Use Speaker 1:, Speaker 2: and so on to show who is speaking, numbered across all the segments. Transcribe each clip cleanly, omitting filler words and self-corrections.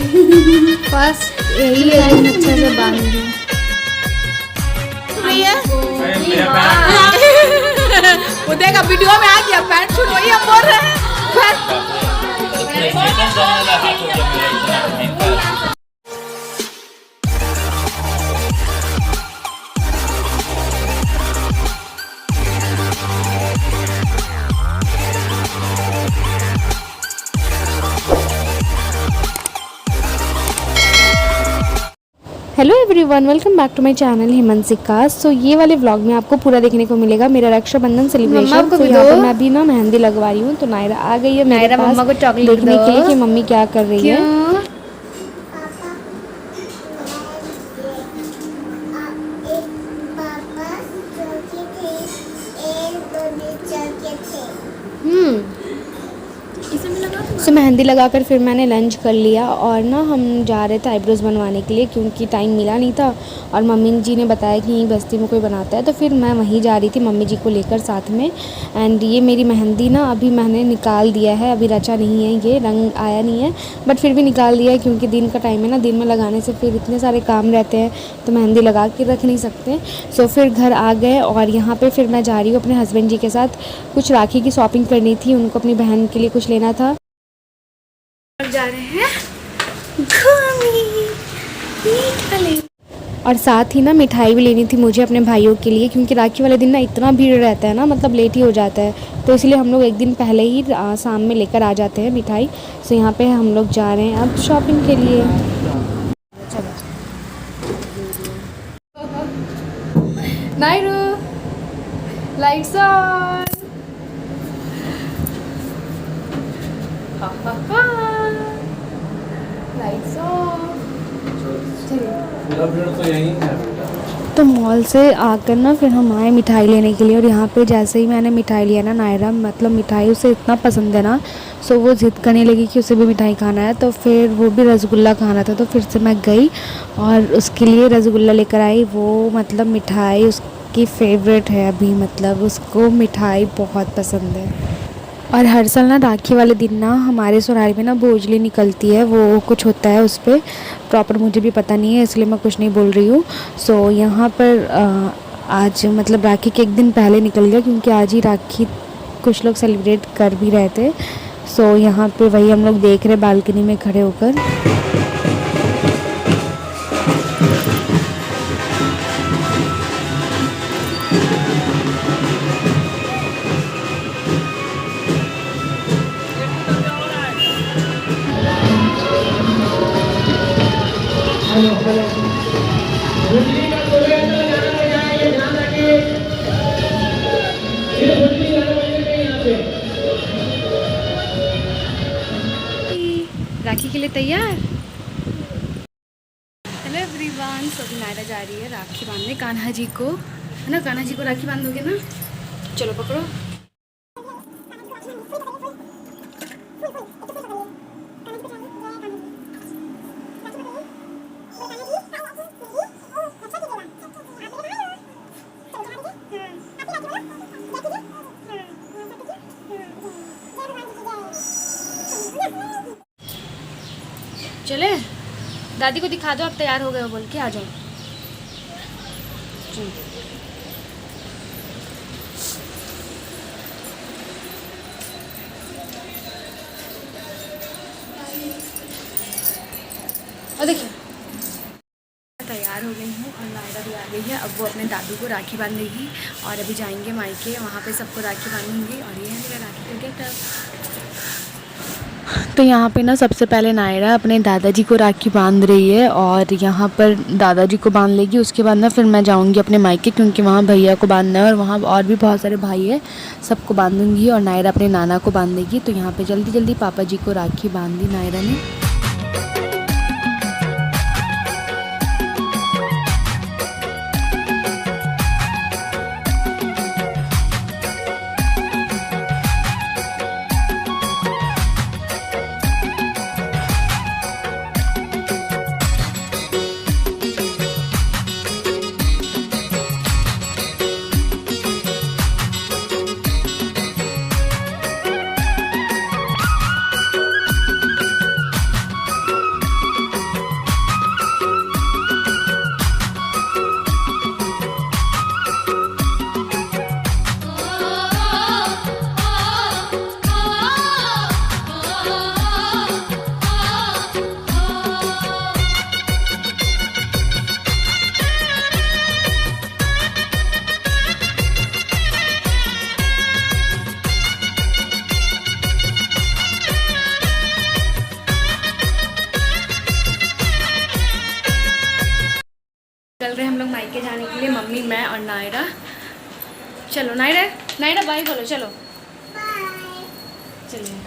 Speaker 1: First यही line अच्छे से बांध दी।
Speaker 2: वो देखा वीडियो में आ गया पैंट शूट वही हम बोल रहे हैं।
Speaker 3: Hello everyone, welcome back to my channel Himansika. So ये वाले व्लॉग में आपको पूरा देखने को मिलेगा मेरा रक्षाबंधन सेलिब्रेशन। तो यहाँ पर मैं अभी ना मेहंदी लगवा रही हूँ। तो नायरा आ गई है मेरे पास
Speaker 1: मम्मा को चॉकलेट
Speaker 3: देखने के लिए कि मम्मी क्या कर रही है। सो मेहंदी लगाकर फिर मैंने लंच कर लिया और ना हम जा रहे थे आईब्रोज़ बनवाने के लिए क्योंकि टाइम मिला नहीं था। और मम्मी जी ने बताया कि यहीं बस्ती में कोई बनाता है, तो फिर मैं वहीं जा रही थी मम्मी जी को लेकर साथ में। एंड ये मेरी मेहंदी ना अभी मैंने निकाल दिया है, अभी रचा नहीं है, ये रंग आया नहीं है, बट फिर भी निकाल दिया है क्योंकि दिन का टाइम है ना, दिन में लगाने से फिर इतने सारे काम रहते हैं तो मेहंदी लगा के रख नहीं सकते। सो फिर घर आ गए और यहाँ पर फिर मैं जा रही हूँ अपने हस्बैंड जी के साथ। कुछ राखी की शॉपिंग करनी थी, उनको अपनी बहन के लिए कुछ लेना था।
Speaker 1: जा रहे हैं घूमने,
Speaker 3: और साथ ही ना मिठाई भी लेनी थी मुझे अपने भाइयों के लिए क्योंकि राखी वाले दिन ना इतना भीड़ रहता है ना, मतलब लेट ही हो जाता है, तो इसलिए हम लोग एक दिन पहले ही शाम में लेकर आ जाते हैं मिठाई। सो यहाँ पे हम लोग जा रहे हैं अब शॉपिंग के लिए।
Speaker 2: नायरू लाइट्स ऑन। Lights on.
Speaker 3: तो मॉल से आकर ना फिर हम आए मिठाई लेने के लिए। और यहाँ पे जैसे ही मैंने मिठाई लिया ना, नायरा मतलब मिठाई उसे इतना पसंद है ना, सो वो ज़िद करने लगी कि उसे भी मिठाई खाना है। तो फिर वो भी रसगुल्ला खाना था, तो फिर से मैं गई और उसके लिए रसगुल्ला लेकर आई। वो मतलब मिठाई उसकी फेवरेट है अभी, मतलब उसको मिठाई बहुत पसंद है। और हर साल ना राखी वाले दिन ना हमारे ससुराल में ना भोजली निकलती है, वो कुछ होता है उस पर, प्रॉपर मुझे भी पता नहीं है इसलिए मैं कुछ नहीं बोल रही हूँ। सो यहाँ पर आज मतलब राखी के एक दिन पहले निकल गया क्योंकि आज ही राखी कुछ लोग सेलिब्रेट कर भी रहे थे। सो यहाँ पे वही हम लोग देख रहे बालकनी में खड़े होकर। राखी के लिए तैयार। हेलो एवरीवन, सो अभी नायरा जा रही है राखी बांधने कान्हा जी को, है ना। कान्हा जी को राखी बांधोगे ना, चलो पकड़ो। चले दादी को दिखा दो, अब तैयार हो गए हो बोल के आ जाओ। और देखिए तैयार हो गई हूँ और नायरा भी आ गई है। अब वो अपने दादू को राखी बांधेगी और अभी जाएंगे मायके, वहाँ पे सबको राखी बांधेंगी। और ये है मेरा राखी का गेटअप। तो यहाँ पे ना सबसे पहले नायरा अपने दादाजी को राखी बांध रही है और यहाँ पर दादाजी को बांध लेगी। उसके बाद ना फिर मैं जाऊँगी अपने मायके क्योंकि वहाँ भैया को बांधना है और वहाँ और भी बहुत सारे भाई है, सबको बांधूंगी। और नायरा अपने नाना को बांध देगी। तो यहाँ पे जल्दी जल्दी पापा जी को राखी बांध दी नायरा ने।
Speaker 1: रहे हैं हम लोग मायके जाने के लिए, मम्मी, मैं और नायरा। चलो नायरा, नायरा बाय बोलो, चलो चलिए।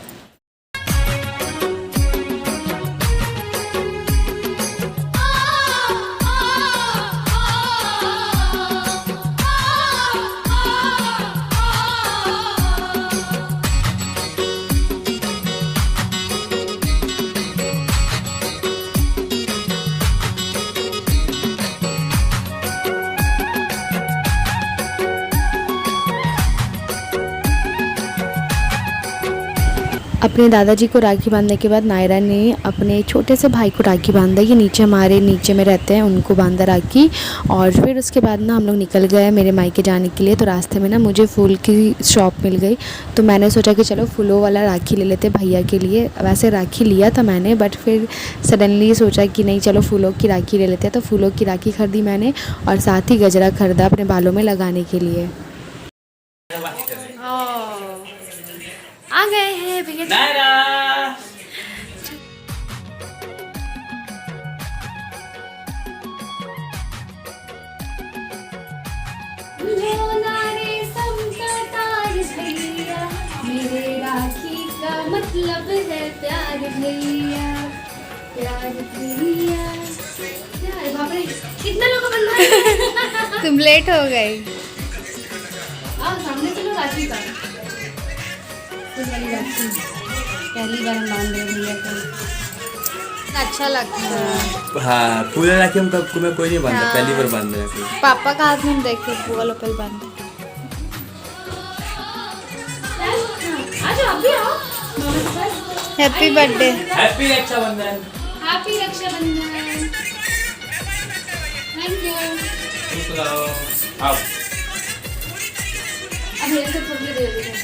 Speaker 3: अपने दादाजी को राखी बांधने के बाद नायरा ने अपने छोटे से भाई को राखी बांधा। ये नीचे हमारे नीचे में रहते हैं, उनको बांधा राखी। और फिर उसके बाद ना हम लोग निकल गए मेरे मायके जाने के लिए। तो रास्ते में ना मुझे फूल की शॉप मिल गई, तो मैंने सोचा कि चलो फूलों वाला राखी ले लेते भैया के लिए। वैसे राखी लिया था मैंने, बट फिर सडनली सोचा कि नहीं चलो फूलों की राखी ले लेते हैं। तो फूलों की राखी खरीदी मैंने और साथ ही गजरा खरीदा अपने बालों में लगाने के लिए।
Speaker 1: आ गए हैं भैया। मेरे राखी का मतलब है प्यार भैया, प्यार भैया, प्यार। बाप रे कितना लोग बनना है।
Speaker 3: तुम लेट हो गए।
Speaker 1: सामने चलो राखी का। पहली बार हम बांध रहे हैं भैया को, अच्छा लगता है।
Speaker 4: हाँ फूल राखी हम कब मैं कोई नहीं बांधा, पहली बार बांध रहा है।
Speaker 1: पापा का हाथ में देखे बुआ लोकल बांधे।
Speaker 3: Happy birthday.
Speaker 4: Happy Rakshabandhan.
Speaker 1: Happy Rakshabandhan. Thank you.
Speaker 4: आओ
Speaker 1: अब ये सब फूल दे दो।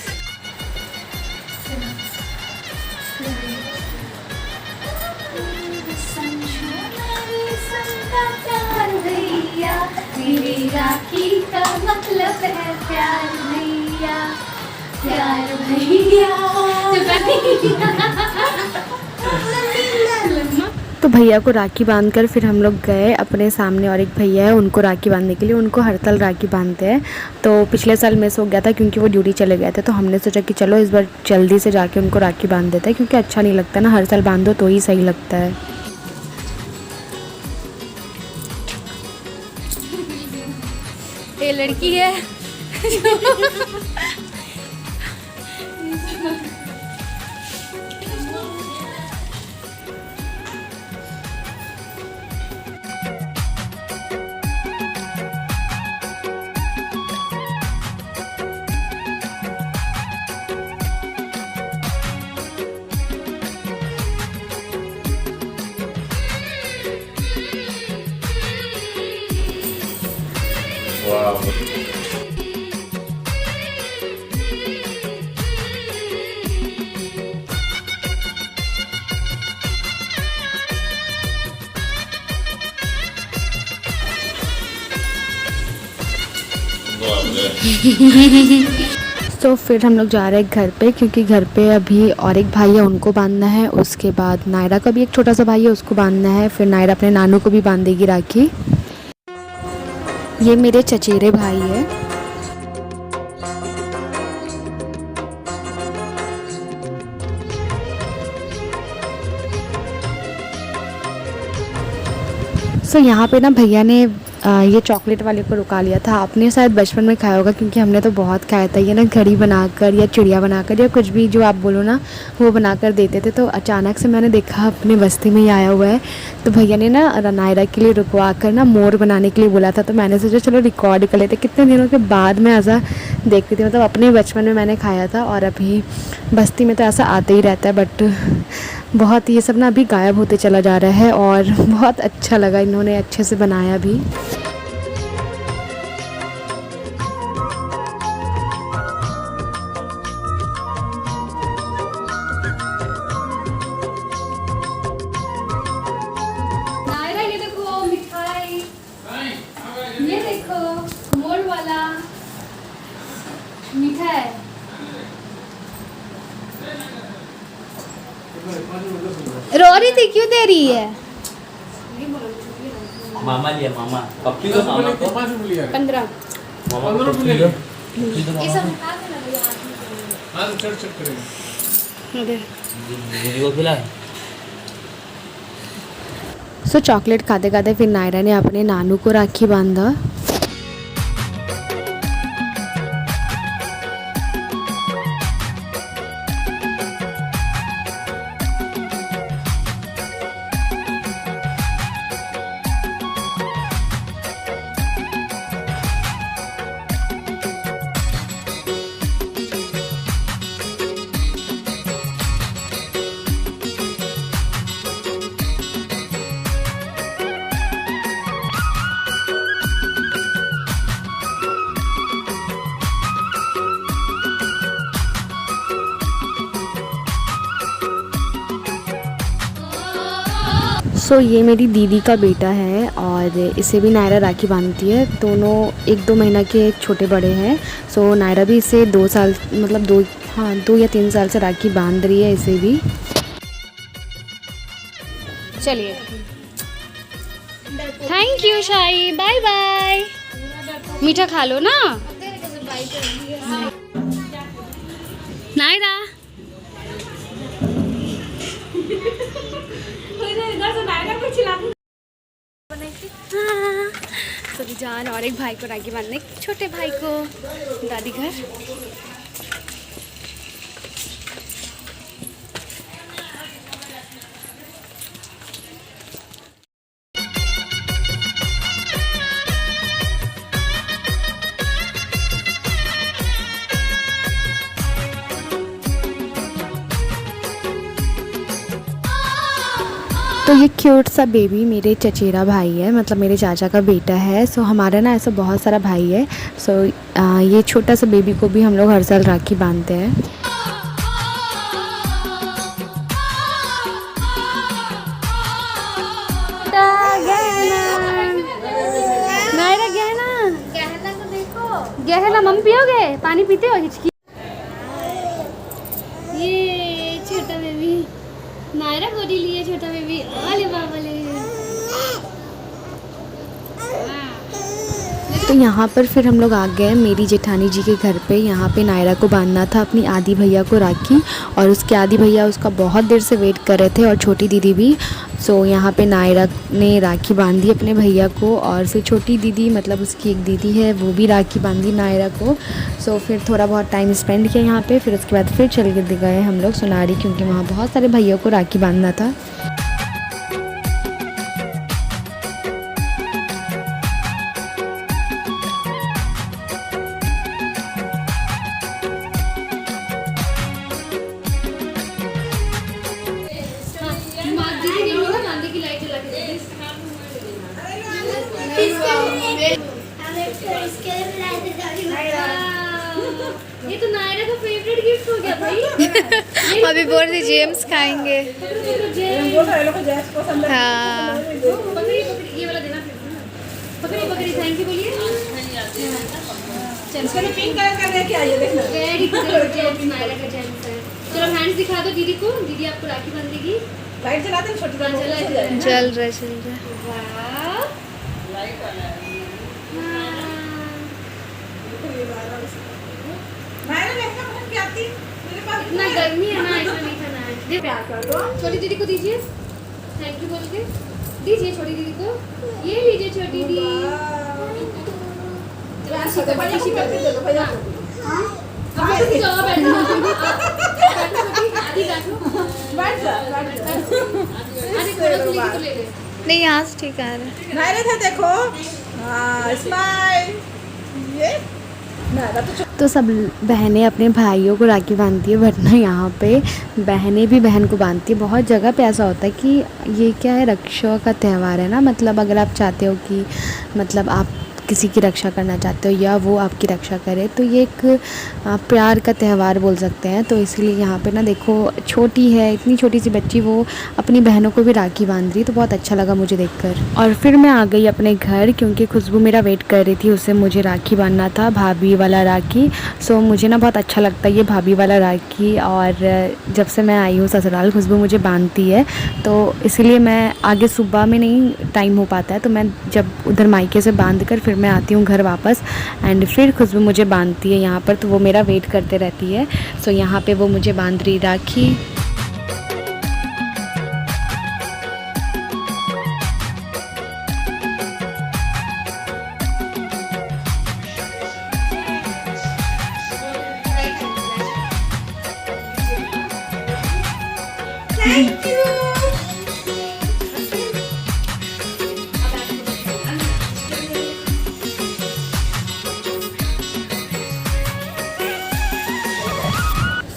Speaker 1: मेरी राखी का मतलब है प्यार भैया, प्यार भैया।
Speaker 3: तो भैया को राखी बांधकर फिर हम लोग गए अपने सामने और एक भैया है उनको राखी बांधने के लिए। उनको हर साल राखी बांधते हैं, तो पिछले साल मिस हो गया था क्योंकि वो ड्यूटी चले गए थे। तो हमने सोचा कि चलो इस बार जल्दी से जाके उनको राखी बांध देते हैं, क्योंकि अच्छा नहीं लगता ना, हर साल बांधो तो ही सही लगता है।
Speaker 1: ये लड़की है।
Speaker 4: वाह
Speaker 3: तो फिर हम लोग जा रहे हैं घर पे, क्योंकि घर पे अभी और एक भाई है उनको बांधना है। उसके बाद नायरा का भी एक छोटा सा भाई है उसको बांधना है। फिर नायरा अपने नानू को भी बांधेगी राखी। ये मेरे चचेरे भाई है। सो यहाँ पे ना भैया ने ये चॉकलेट वाले को रुका लिया था। आपने शायद बचपन में खाया होगा, क्योंकि हमने तो बहुत खाया था। ये ना घड़ी बनाकर या चिड़िया बनाकर या कुछ भी जो आप बोलो ना वो बनाकर देते थे। तो अचानक से मैंने देखा अपने बस्ती में ही आया हुआ है, तो भैया ने ना नायरा के लिए रुकवा कर ना मोर बनाने के लिए बोला था। तो मैंने सोचा चलो रिकॉर्ड कर लेते। कितने दिनों के बाद मैं ऐसा देखती थी, मतलब अपने बचपन में मैंने खाया था और अभी बस्ती में तो ऐसा आते ही रहता है। बट बहुत ये सब ना अभी गायब होते चला जा रहा है और बहुत अच्छा लगा, इन्होंने अच्छे से बनाया भी।
Speaker 1: नायरा ये देखो मिठाई, ये देखो मोर वाला मिठाई।
Speaker 3: रो रही थी, क्यों दे रही है?
Speaker 4: मामा लिया मामा पप्पी तो मामा को
Speaker 2: 15
Speaker 4: मामा को पप्पी दो
Speaker 1: ये सब हटा देना भैया हाथ में
Speaker 4: दीदी को खिला
Speaker 3: सो चॉकलेट खाते खाते फिर नायरा ने अपने नानू को राखी बांधा। सो ये मेरी दीदी का बेटा है और इसे भी नायरा राखी बांधती है। दोनों 1-2 महीना के छोटे बड़े हैं। सो नायरा भी इसे 2 साल मतलब 2 या 3 साल से राखी बांध रही है इसे भी।
Speaker 1: चलिए थैंक यू शाही बाय बाय मीठा खा लो ना नायरा
Speaker 3: सभी जान और एक भाई को राखी बांधने छोटे भाई को दादी घर। तो ये क्यूट सा बेबी मेरे चचेरा भाई है, मतलब मेरे चाचा का बेटा है। सो हमारा ना ऐसा बहुत सारा भाई है। सो ये छोटा सा बेबी को भी हम लोग हर साल राखी बांधते हैं। नायरा गहना
Speaker 1: को देखो
Speaker 3: गहना मम पियोगे? पानी पीते हो? हिचकी
Speaker 1: ये छोटा बेबी नायरा गोदी लिए छोटा बेबी अरे बाबा ले
Speaker 3: तो यहाँ पर फिर हम लोग आ गए मेरी जेठानी जी के घर पे। यहाँ पे नायरा को बांधना था अपनी आदी भैया को राखी, और उसके आदी भैया उसका बहुत देर से वेट कर रहे थे और छोटी दीदी भी। सो यहाँ पे नायरा ने राखी बांधी अपने भैया को, और फिर छोटी दीदी मतलब उसकी एक दीदी है वो भी राखी बांधी नायरा को। सो फिर थोड़ा बहुत टाइम स्पेंड किया यहाँ पे। फिर उसके बाद फिर चल गए हम लोग सोनारी, क्योंकि वहाँ बहुत सारे भैया को राखी बांधना था।
Speaker 1: ये तो नायरा का फेवरेट गिफ्ट हो गया भाई।
Speaker 2: अभी बोल रही जेम्स खाएंगे। हाँ
Speaker 1: पकड़ी ये वाला देना पकड़ी थैंक यू बोलिए। चलो पिंक कलर का लेके आइए देखना वेरी गुड नायरा का जेम्स है। चलो हैंड्स दिखा दो दीदी को, दीदी आपको राखी बांधेगी। लाइट जला दे छोटी
Speaker 2: चल रहा
Speaker 1: वाह इतना गर्मी है ना इसमें नहीं खाना है। प्यार कर दो छोटी दीदी को दीजिए थैंक यू बोल के दीजिए छोटी दीदी को। ये लीजिए छोटी दीदी
Speaker 2: नहीं यहाँ से ठीक आ रहा है।
Speaker 5: देखो स्माइल ये
Speaker 3: तो सब बहनें अपने भाइयों को राखी बांधती है, वरना यहाँ पे बहनें भी बहन को बांधती है। बहुत जगह पे ऐसा होता है कि ये क्या है, रक्षा का त्यौहार है ना। मतलब अगर आप चाहते हो कि मतलब आप किसी की रक्षा करना चाहते हो या वो आपकी रक्षा करे, तो ये एक प्यार का त्यौहार बोल सकते हैं। तो इसलिए यहाँ पे ना देखो छोटी है, इतनी छोटी सी बच्ची वो अपनी बहनों को भी राखी बांध रही, तो बहुत अच्छा लगा मुझे देखकर। और फिर मैं आ गई अपने घर क्योंकि खुशबू मेरा वेट कर रही थी, उससे मुझे राखी बांधना था, भाभी वाला राखी। सो मुझे ना बहुत अच्छा लगता है ये भाभी वाला राखी, और जब से मैं आई हूँ ससुराल खुशबू मुझे बांधती है, तो इसलिए मैं आगे सुबह में नहीं टाइम हो पाता है, तो मैं जब उधर मायके से बांध कर फिर मैं आती हूँ घर वापस, एंड फिर खुशबू मुझे बांधती है यहाँ पर, तो वो मेरा वेट करते रहती है। सो यहाँ पे वो मुझे बांध रही राखी।
Speaker 1: Thank you.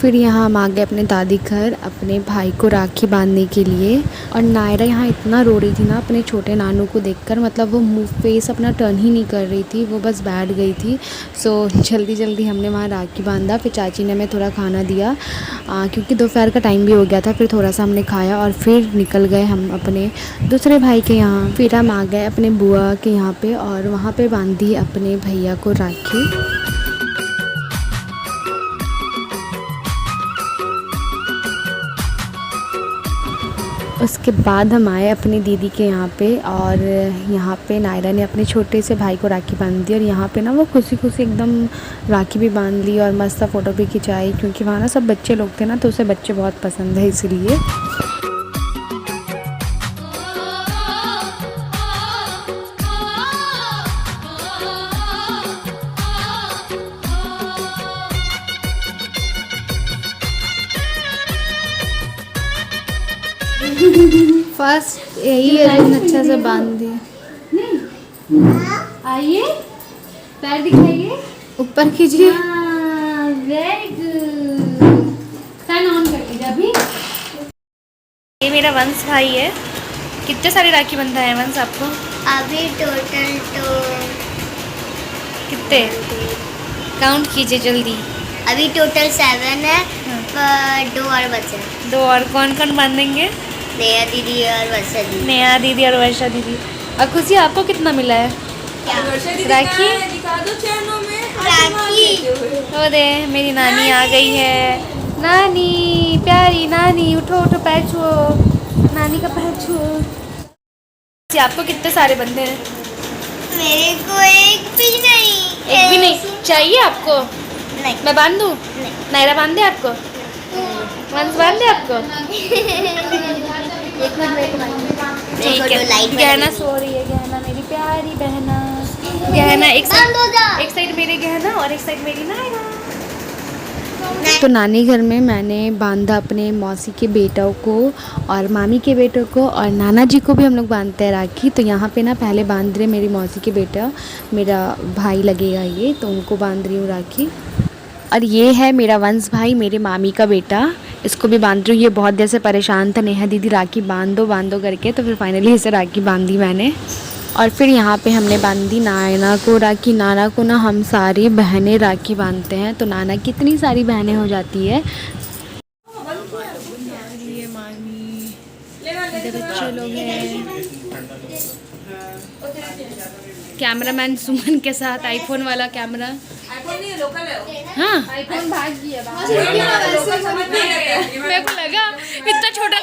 Speaker 3: फिर यहाँ हम आ गए अपने दादी घर अपने भाई को राखी बांधने के लिए, और नायरा यहाँ इतना रो रही थी ना अपने छोटे नानू को देखकर, मतलब वो मुंह फेस अपना टर्न ही नहीं कर रही थी, वो बस बैठ गई थी। सो जल्दी जल्दी हमने वहाँ राखी बांधा, फिर चाची ने हमें थोड़ा खाना दिया क्योंकि दोपहर का टाइम भी हो गया था, फिर थोड़ा सा हमने खाया और फिर निकल गए हम अपने दूसरे भाई के यहाँ। फिर हम आ गए अपने बुआ के यहाँ पे और वहाँ पे बांधी अपने भैया को राखी। उसके बाद हम आए अपनी दीदी के यहाँ पे, और यहाँ पे नायरा ने अपने छोटे से भाई को राखी बांध दी, और यहाँ पे ना वो खुशी खुशी एकदम राखी भी बांध ली और मस्त फ़ोटो भी खिंचाई, क्योंकि वहाँ ना सब बच्चे लोग थे ना, तो उसे बच्चे बहुत पसंद है इसलिए।
Speaker 2: फर्स्ट यही है अच्छा से बांध दी।
Speaker 1: आइए, पैर दिखाइए,
Speaker 2: ऊपर कीजिए।
Speaker 1: Very good. फैन ऑन कर लीजिए अभी।
Speaker 3: ये मेरा वंश भाई है। कितने सारे राखी बंधा है वंश आपको?
Speaker 6: अभी टोटल तो
Speaker 3: कितने काउंट कीजिए जल्दी।
Speaker 6: अभी टोटल 7 है, पर 2 और बचे।
Speaker 3: 2 और कौन कौन बांधेंगे?
Speaker 6: नेहा दीदी और वर्षा दीदी।
Speaker 3: नेहा दीदी और वर्षा दीदी। और खुशी आपको कितना मिला है राखी?
Speaker 5: दिखा दो चैनों में
Speaker 6: राखी।
Speaker 3: तो दे मेरी नानी आ गई है। नानी प्यारी नानी, उठो उठो पैर छुओ, नानी का पैर छुओ। आपको कितने सारे बंधे हैं?
Speaker 6: मेरे को एक भी नहीं।
Speaker 3: एक भी नहीं चाहिए आपको?
Speaker 6: नहीं।
Speaker 3: मैं बांध दूँ?
Speaker 6: नहीं।
Speaker 3: नायरा बांध दे आपको? वंश बांध दे आपको? ठीक है। गहना सो रही है, गहना मेरी प्यारी बहना। गहना एक साइड मेरे गहना और एक साइड मेरी नायरा। तो नानी घर में मैंने बांधा अपने मौसी के बेटों को और मामी के बेटों को, और नाना जी को भी हम लोग बांधते हैं राखी। तो यहाँ पे ना पहले बांध रहे मेरी मौसी के बेटा, मेरा भाई लगेगा ये, तो उनको बांध रही हूँ राखी। और ये है मेरा वंश भाई, मेरे मामी का बेटा, इसको भी बांध रही हूँ। ये बहुत देर से परेशान था, नेहा दीदी राखी बांध दो करके, तो फिर फाइनली इसे राखी बांध दी मैंने। और फिर यहाँ पे हमने बांधी नाना को राखी। नाना को ना हम सारी बहनें राखी बांधते हैं, तो नाना कितनी सारी बहनें हो जाती है। बच्चे लोग हैं, कैमरामैन सुमन के साथ आईफोन वाला कैमरा।
Speaker 5: आईफोन नहीं है, लोकल है।
Speaker 3: हाँ
Speaker 1: आईफोन भाग गया
Speaker 3: मेरे को लगा इतना छोटा।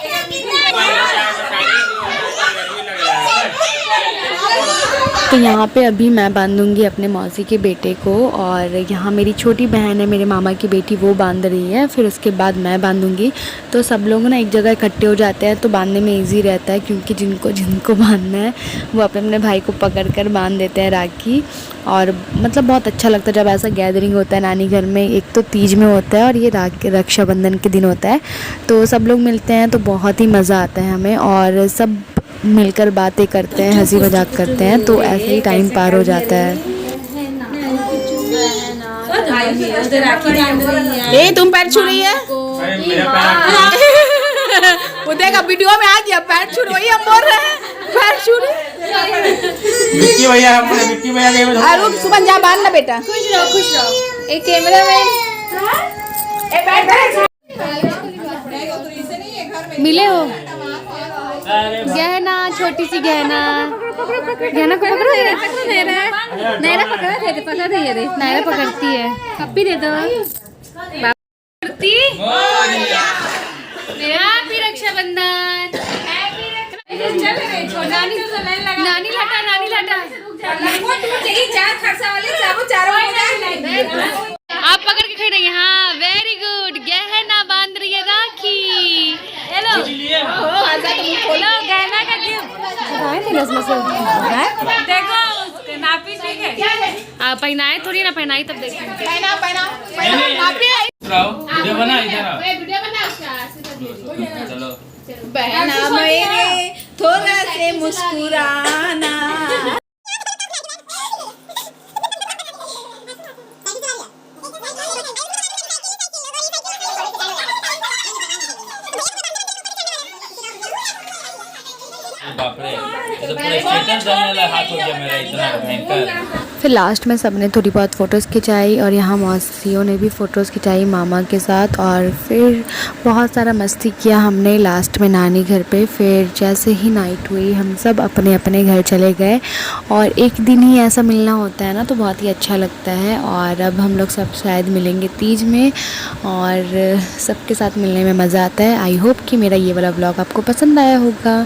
Speaker 3: तो यहाँ पे अभी मैं बांधूंगी अपने मौसी के बेटे को, और यहाँ मेरी छोटी बहन है मेरे मामा की बेटी, वो बांध रही है। फिर उसके बाद मैं बांधूंगी। तो सब लोग ना एक जगह इकट्ठे हो जाते हैं, तो बांधने में इजी रहता है, क्योंकि जिनको बांधना है वो अपने भाई को पकड़ कर बांध देते हैं राखी। और मतलब बहुत अच्छा लगता है जब ऐसा गैदरिंग होता है नानी घर में। एक तो तीज में होता है और ये रक्षाबंधन के दिन होता है, तो सब लोग मिलते हैं, तो बहुत ही मज़ा आता है हमें, और सब मिलकर बातें करते हैं, हंसी मजाक करते हैं, तो ऐसे ही टाइम पार हो जाता है।
Speaker 2: ए तुम पैर छू रही है? वो देखा वीडियो में आ गया, पैर छू रही है, बोल रहे हैं पैर छू रही।
Speaker 4: विक्की भैया विक्की भैया के में
Speaker 2: रुक सुमन जा बांध ना बेटा।
Speaker 1: खुश रहो एक कैमरा में
Speaker 3: मिले हो गहना, छोटी सी गहना, गहना को पकड़ो।
Speaker 1: नायरा पकड़ा थे पकड़ रही है
Speaker 3: नायरा पकड़ती है।
Speaker 1: कप्पी दे दो हैप्पी रक्षाबंधन। नानी लाटा आप पकड़ के खड़े हैं। हाँ वेरी गुड। गहना बांध रही है राखी। हेलो गहना का गिफ्ट देखो नापी ठीक है। पहनाए थोड़ी ना पहनाई तब देखिए।
Speaker 4: वीडियो बना इधर आओ। चलो
Speaker 2: बहना मेरे थोड़ा से मुस्कुराना।
Speaker 4: बाप रे, ये तो पूरा स्टेटस डालने वाला हाथ हो गया मेरा, इतना भयंकर।
Speaker 3: फिर लास्ट में सबने थोड़ी बहुत फ़ोटोज़ खिंचाई और यहाँ मौसियों ने भी फ़ोटोज़ खिंचाई मामा के साथ। और फिर बहुत सारा मस्ती किया हमने लास्ट में नानी घर पे। फिर जैसे ही नाइट हुई हम सब अपने अपने घर चले गए। और एक दिन ही ऐसा मिलना होता है ना, तो बहुत ही अच्छा लगता है। और अब हम लोग सब शायद मिलेंगे तीज में और सबके साथ मिलने में मज़ा आता है। आई होप कि मेरा ये वाला व्लॉग आपको पसंद आया होगा।